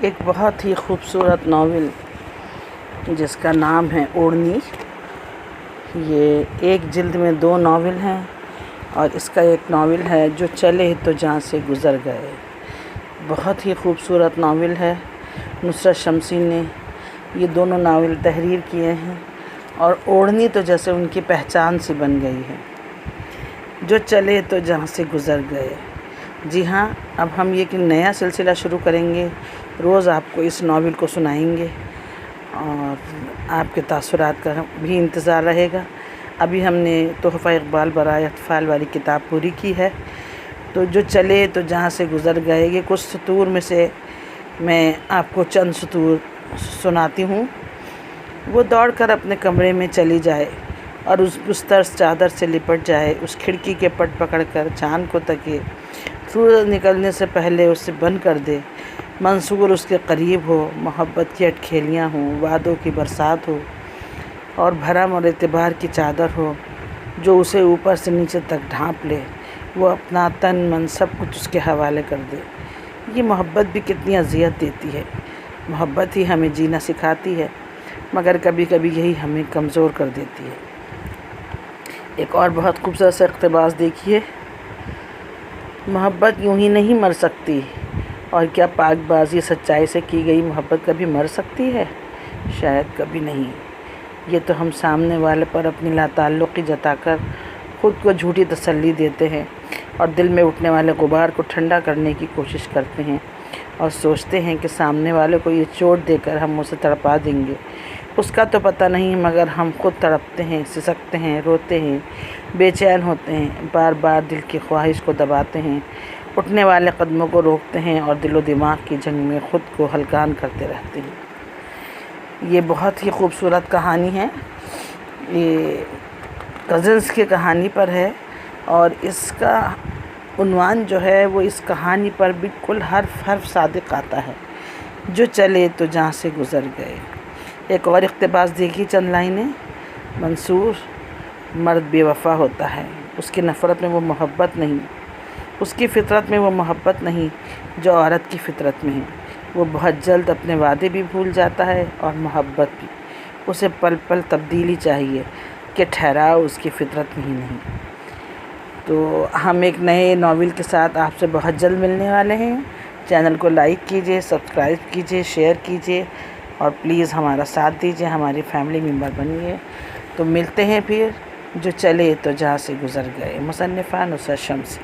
ایک بہت ہی خوبصورت ناول جس کا نام ہے اوڑھنی. یہ ایک جلد میں 2 ناول ہیں اور اس کا ایک ناول ہے جو چلے تو جہاں سے گزر گئے. بہت ہی خوبصورت ناول ہے. نصرت شمسی نے یہ دونوں ناول تحریر کیے ہیں اور اوڑھنی تو جیسے ان کی پہچان سی بن گئی ہے. جو چلے تو جہاں سے گزر گئے. جی ہاں، اب ہم یہ کہ نیا سلسلہ شروع کریں گے. روز آپ کو اس ناول کو سنائیں گے اور آپ کے تاثرات کا بھی انتظار رہے گا. ابھی ہم نے تحفہ اقبال برائے اطفال والی کتاب پوری کی ہے. تو جو چلے تو جہاں سے گزر گئے، یہ کچھ سطور میں سے میں آپ کو چند سطور سناتی ہوں. وہ دوڑ کر اپنے کمرے میں چلی جائے اور اس بستر چادر سے لپٹ جائے. اس کھڑکی کے پٹ پکڑ کر چاند کو تکے. سورج نکلنے سے پہلے اسے بند کر دے. منصور اس کے قریب ہو، محبت کی اٹکھیلیاں ہوں، وعدوں کی برسات ہو اور بھرم اور اعتبار کی چادر ہو جو اسے اوپر سے نیچے تک ڈھانپ لے. وہ اپنا تن من سب کچھ اس کے حوالے کر دے. یہ محبت بھی کتنی اذیت دیتی ہے. محبت ہی ہمیں جینا سکھاتی ہے مگر کبھی کبھی یہی ہمیں کمزور کر دیتی ہے. ایک اور بہت خوبصورت سا اقتباس دیکھیے. محبت یوں ہی نہیں مر سکتی، اور کیا پاک بازی سچائی سے کی گئی محبت کبھی مر سکتی ہے؟ شاید کبھی نہیں. یہ تو ہم سامنے والے پر اپنی لاتعلقی جتا کر خود کو جھوٹی تسلی دیتے ہیں اور دل میں اٹھنے والے غبار کو ٹھنڈا کرنے کی کوشش کرتے ہیں اور سوچتے ہیں کہ سامنے والے کو یہ چوٹ دے کر ہم اسے تڑپا دیں گے. اس کا تو پتہ نہیں مگر ہم خود تڑپتے ہیں، سسکتے ہیں، روتے ہیں، بے چین ہوتے ہیں، بار بار دل کی خواہش کو دباتے ہیں، اٹھنے والے قدموں کو روکتے ہیں اور دل و دماغ کی جنگ میں خود کو ہلکان کرتے رہتے ہیں. یہ بہت ہی خوبصورت کہانی ہے. یہ کزنس کی کہانی پر ہے اور اس کا عنوان جو ہے وہ اس کہانی پر بالکل حرف صادق آتا ہے. جو چلے تو جہاں سے گزر گئے. ایک اور اقتباس دیکھیے، چند لائنیں. منصور مرد بے وفا ہوتا ہے. اس کی نفرت میں وہ محبت نہیں، اس کی فطرت میں وہ محبت نہیں جو عورت کی فطرت میں ہے. وہ بہت جلد اپنے وعدے بھی بھول جاتا ہے اور محبت بھی. اسے پل پل تبدیلی چاہیے کہ ٹھہراؤ اس کی فطرت میں ہی نہیں. تو ہم ایک نئے ناول کے ساتھ آپ سے بہت جلد ملنے والے ہیں. چینل کو لائک کیجیے، سبسکرائب کیجیے، شیئر کیجیے اور پلیز ہمارا ساتھ دیجیے، ہماری فیملی ممبر بنیے. تو ملتے ہیں پھر. جو چلے تو جہاں سے گزر گئے. مصنفہ نصرت شمسی.